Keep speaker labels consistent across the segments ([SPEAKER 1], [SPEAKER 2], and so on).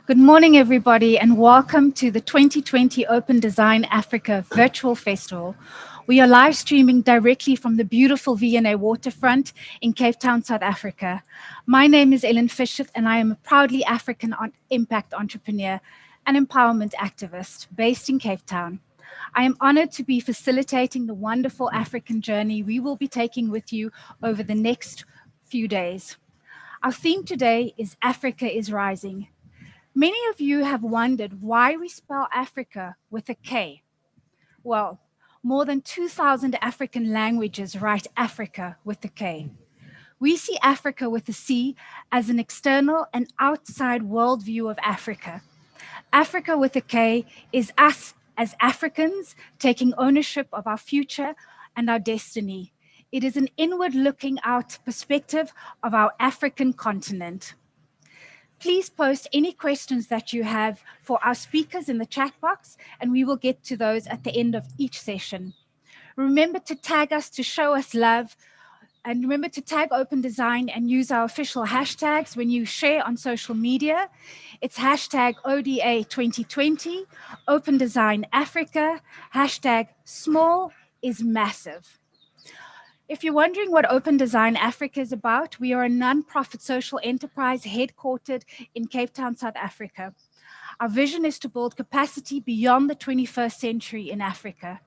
[SPEAKER 1] Good morning, everybody, and welcome to the 2020 Open Design Africa Virtual Festival. We are live streaming directly from the beautiful V&A Waterfront in Cape Town, South Africa. My name is Ellen Fishert, and I am a proudly African impact entrepreneur and empowerment activist based in Cape Town. I am honored to be facilitating the wonderful African journey we will be taking with you over the next few days. Our theme today is Africa is Rising. Many of you have wondered why we spell Africa with a K. Well, more than 2,000 African languages write Africa with a K. We see Africa with a C as an external and outside worldview of Africa. Africa with a K is us as Africans taking ownership of our future and our destiny. It is an inward looking out perspective of our African continent. Please post any questions that you have for our speakers in the chat box, and we will get to those at the end of each session. Remember to tag us to show us love, and remember to tag Open Design and use our official hashtags when you share on social media. It's hashtag ODA2020, Open Design Africa, hashtag small is massive. If you're wondering what Open Design Africa is about, we are a non-profit social enterprise headquartered in Cape Town, South Africa. Our vision is to build capacity beyond the 21st century in Africa,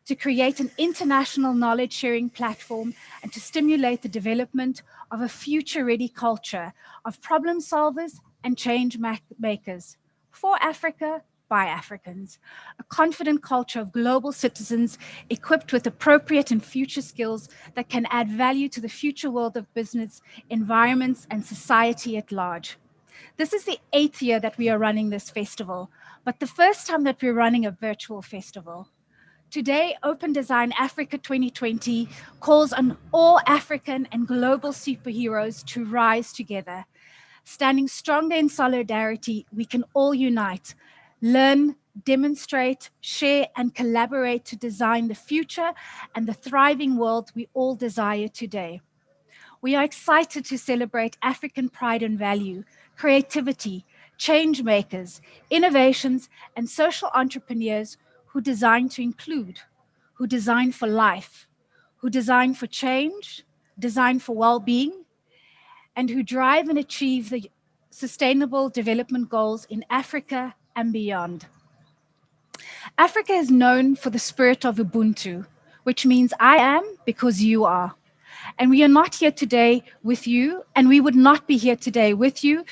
[SPEAKER 1] to create an international knowledge sharing platform, and to stimulate the development of a future-ready culture of problem solvers and change makers for Africa, by Africans, a confident culture of global citizens equipped with appropriate and future skills that can add value to the future world of business, environments, and society at large. This is the 8th year that we are running this festival, but the first time that we're running a virtual festival. Today, Open Design Africa 2020 calls on all African and global superheroes to rise together. Standing stronger in solidarity, we can all unite, learn, demonstrate, share, and collaborate to design the future and the thriving world we all desire today. We are excited to celebrate African pride and value, creativity, change makers, innovations, and social entrepreneurs who design to include, who design for life, who design for change, design for well-being, and who drive and achieve the Sustainable Development Goals in Africa and beyond. Africa is known for the spirit of Ubuntu, which means I am because you are. And we are not here today with you, and we would not be here today with you,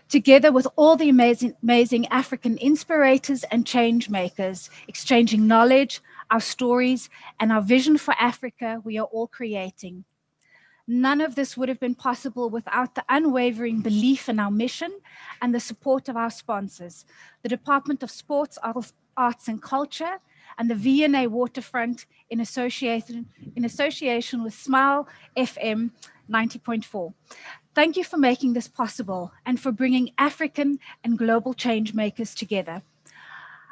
[SPEAKER 1] together with all the amazing African inspirators and change makers, exchanging knowledge, our stories, and our vision for Africa we are all creating. None of this would have been possible without the unwavering belief in our mission and the support of our sponsors, the Department of Sports, Arts and Culture, and the V&A Waterfront in association with Smile FM 90.4. Thank you for making this possible and for bringing African and global change makers together.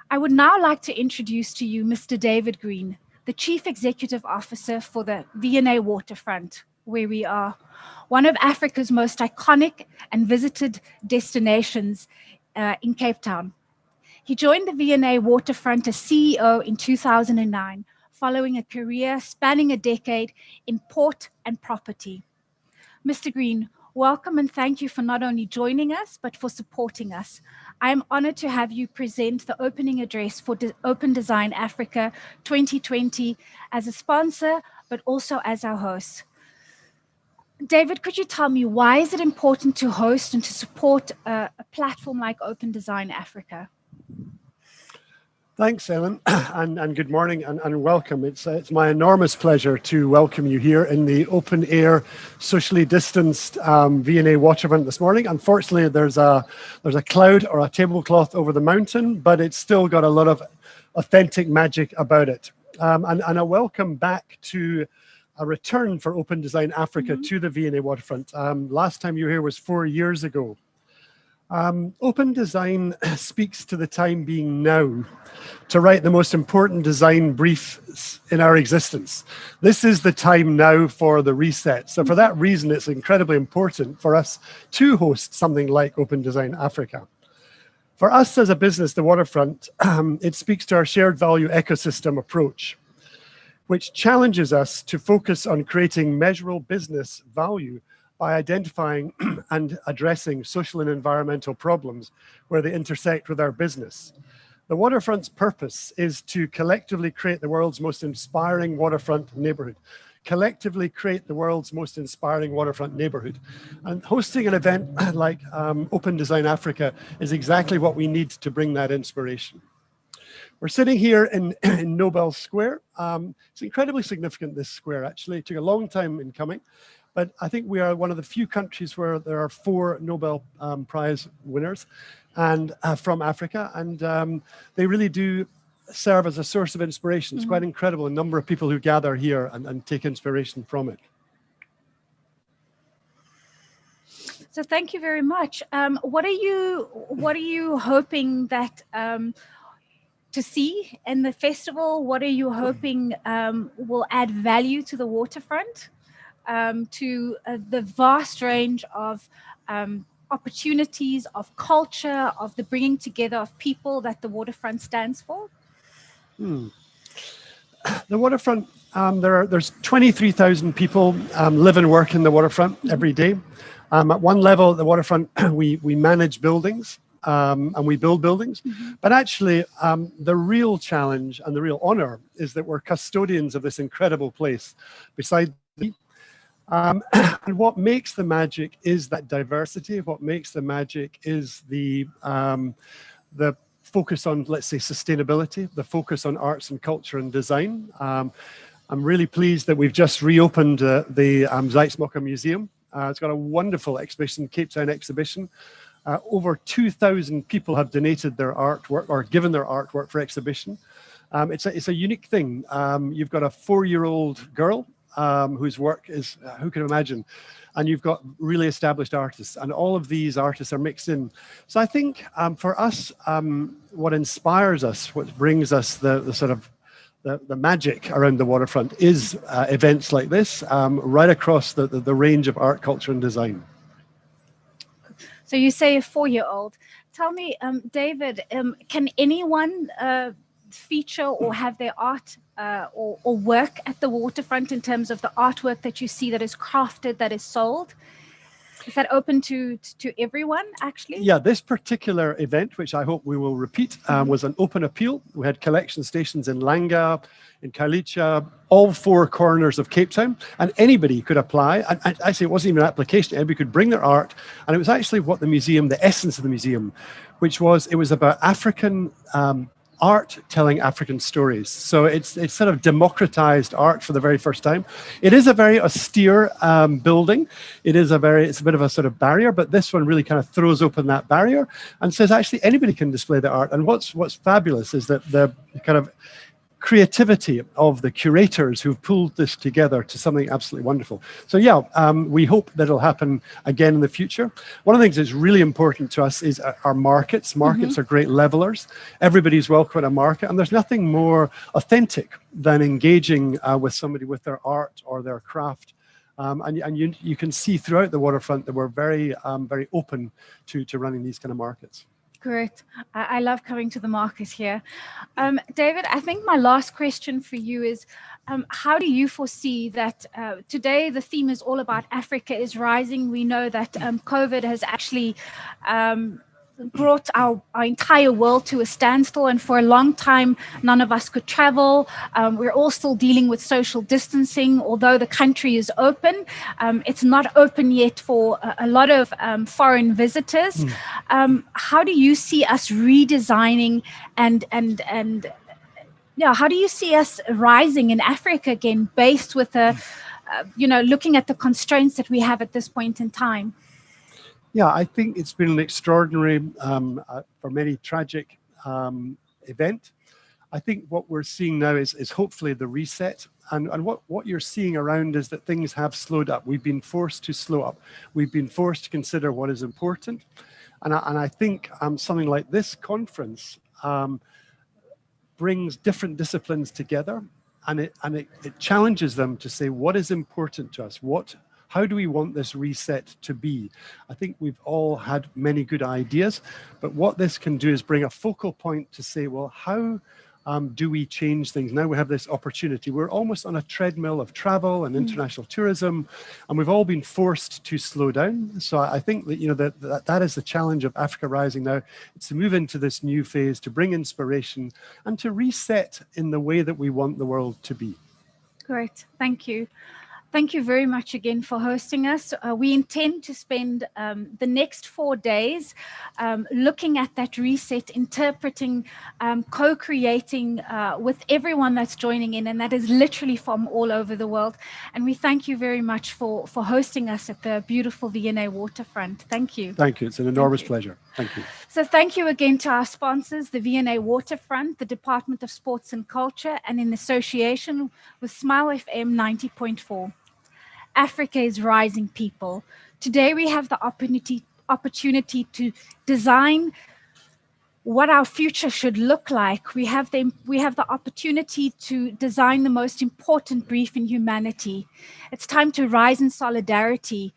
[SPEAKER 1] I would now like to introduce to you Mr. David Green, the Chief Executive Officer for the V&A Waterfront, where we are one of Africa's most iconic and visited destinations in Cape Town. He joined the V&A Waterfront as CEO in 2009, following a career spanning a decade in port and property. Mr. Green, welcome and thank you for not only joining us, but for supporting us. I am honored to have you present the opening address for Open Design Africa 2020 as a sponsor, but also as our host. David, could you tell me why is it important to host and to support a platform like Open Design Africa?
[SPEAKER 2] Thanks, Ellen, and good morning and welcome. It's my enormous pleasure to welcome you here in the open air, socially distanced V&A Waterfront this morning. Unfortunately, there's a cloud or a tablecloth over the mountain, but it's still got a lot of authentic magic about it. And a welcome back to a return for Open Design Africa to the V&A Waterfront. Last time you were here was 4 years ago. Open Design speaks to the time being now to write the most important design briefs in our existence. This is the time now for the reset. So for that reason, it's incredibly important for us to host something like Open Design Africa. For us as a business, the waterfront, it speaks to our shared value ecosystem approach, which challenges us to focus on creating measurable business value by identifying and addressing social and environmental problems where they intersect with our business. The waterfront's purpose is to collectively create the world's most inspiring waterfront neighborhood. Collectively create the world's most inspiring waterfront neighborhood. And hosting an event like Open Design Africa is exactly what we need to bring that inspiration. We're sitting here in Nobel Square. It's incredibly significant, this square, actually. It took a long time in coming, but I think we are one of the few countries where there are 4 Nobel Prize winners and from Africa, and they really do serve as a source of inspiration. It's quite incredible, the number of people who gather here and take inspiration from it.
[SPEAKER 1] So thank you very much. What are you hoping that to see in the festival? What are you hoping will add value to the waterfront, to the vast range of opportunities, of culture, of the bringing together of people that the waterfront stands for?
[SPEAKER 2] The waterfront, there's 23,000 people live and work in the waterfront every day. At one level, the waterfront, we manage buildings and we build buildings. But actually, the real challenge and the real honor is that we're custodians of this incredible place beside me. And what makes the magic is that diversity. What makes the magic is the focus on, let's say, sustainability, the focus on arts and culture and design. I'm really pleased that we've just reopened the Zeitz Museum. It's got a wonderful exhibition, Cape Town exhibition. Over 2,000 people have donated their artwork or given their artwork for exhibition. It's a unique thing. You've got a 4-year-old girl whose work is, who can imagine? And you've got really established artists, and all of these artists are mixed in. So I think for us, what inspires us, what brings us the sort of the magic around the waterfront is events like this, right across the range of art, culture, and design.
[SPEAKER 1] So you say a 4-year-old. Tell me, David, can anyone feature or have their art or work at the waterfront in terms of the artwork that you see that is crafted, that is sold? Is that open to everyone, actually?
[SPEAKER 2] Yeah, this particular event, which I hope we will repeat, was an open appeal. We had collection stations in Langa, in Kailicha, all 4 corners of Cape Town, and anybody could apply. And actually, it wasn't even an application. Anybody could bring their art, and it was actually what the museum, the essence of the museum, which was, it was about African art telling African stories. So it's sort of democratized art for the very first time. It is a very austere building. It's a bit of a sort of barrier, but this one really kind of throws open that barrier and says actually anybody can display the art. And what's fabulous is that the kind of creativity of the curators who've pulled this together to something absolutely wonderful. So yeah, we hope that it'll happen again in the future. One of the things that's really important to us is our markets. Markets are great levelers. Everybody's welcome at a market, and there's nothing more authentic than engaging with somebody with their art or their craft. And you can see throughout the waterfront that we're very open to running these kind of markets.
[SPEAKER 1] Correct. I love coming to the market here. David, I think my last question for you is, how do you foresee that today the theme is all about Africa is rising? We know that COVID has actually brought our entire world to a standstill, and for a long time none of us could travel. We're all still dealing with social distancing, although the country is open. It's not open yet for a lot of foreign visitors. How do you see us redesigning and yeah, how do you see us rising in Africa again, based with looking at the constraints that we have at this point in time?
[SPEAKER 2] Yeah, I think it's been an extraordinary, for many, tragic event. I think what we're seeing now is hopefully the reset. And what you're seeing around is that things have slowed up. We've been forced to slow up. We've been forced to consider what is important. And I think something like this conference brings different disciplines together, and it challenges them to say what is important to us, what how do we want this reset to be? I think we've all had many good ideas, but what this can do is bring a focal point to say, well, how do we change things? Now we have this opportunity. We're almost on a treadmill of travel and international tourism, and we've all been forced to slow down. So I think that, you know, that is the challenge of Africa Rising now. It's to move into this new phase, to bring inspiration and to reset in the way that we want the world to be.
[SPEAKER 1] Great, thank you. Thank you very much again for hosting us. We intend to spend the next 4 days looking at that reset, interpreting, co-creating with everyone that's joining in, and that is literally from all over the world. And we thank you very much for hosting us at the beautiful V&A Waterfront. Thank you.
[SPEAKER 2] Thank you. It's an enormous pleasure. Thank you.
[SPEAKER 1] So thank you again to our sponsors, the V&A Waterfront, the Department of Sports and Culture, and in association with Smile FM 90.4. Africa is rising, people. Today we have the opportunity to design what our future should look like. We have the opportunity to design the most important brief in humanity. It's time to rise in solidarity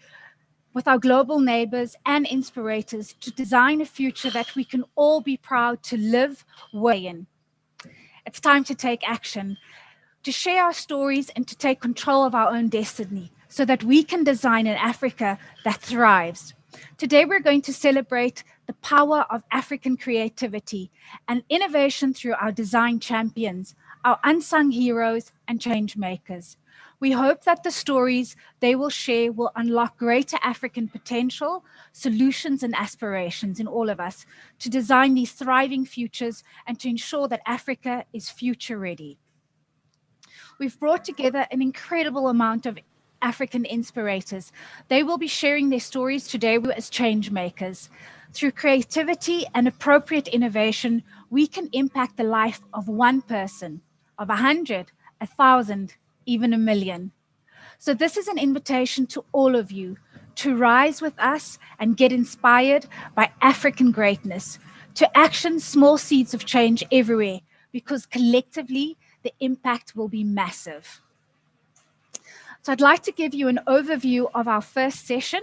[SPEAKER 1] with our global neighbors and inspirators to design a future that we can all be proud to live in. It's time to take action, to share our stories and to take control of our own destiny so that we can design an Africa that thrives. Today, we're going to celebrate the power of African creativity and innovation through our design champions, our unsung heroes and change makers. We hope that the stories they will share will unlock greater African potential, solutions and aspirations in all of us to design these thriving futures and to ensure that Africa is future ready. We've brought together an incredible amount of Afrikan Inspirators. They will be sharing their stories today as change makers. Through creativity and appropriate innovation, we can impact the life of one person, of 100, 1,000, even 1 million. So this is an invitation to all of you to rise with us and get inspired by African greatness, to action small seeds of change everywhere, because collectively the impact will be massive. So I'd like to give you an overview of our first session.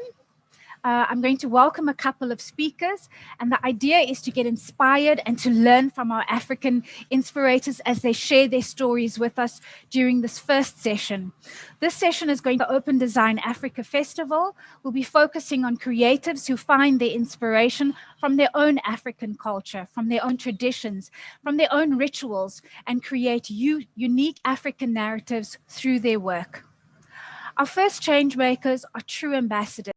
[SPEAKER 1] I'm going to welcome a couple of speakers, and the idea is to get inspired and to learn from our Afrikan Inspirators as they share their stories with us during this first session. This session is going to Open Design Africa Festival. We'll be focusing on creatives who find their inspiration from their own African culture, from their own traditions, from their own rituals, and create unique African narratives through their work. Our first change makers are true ambassadors.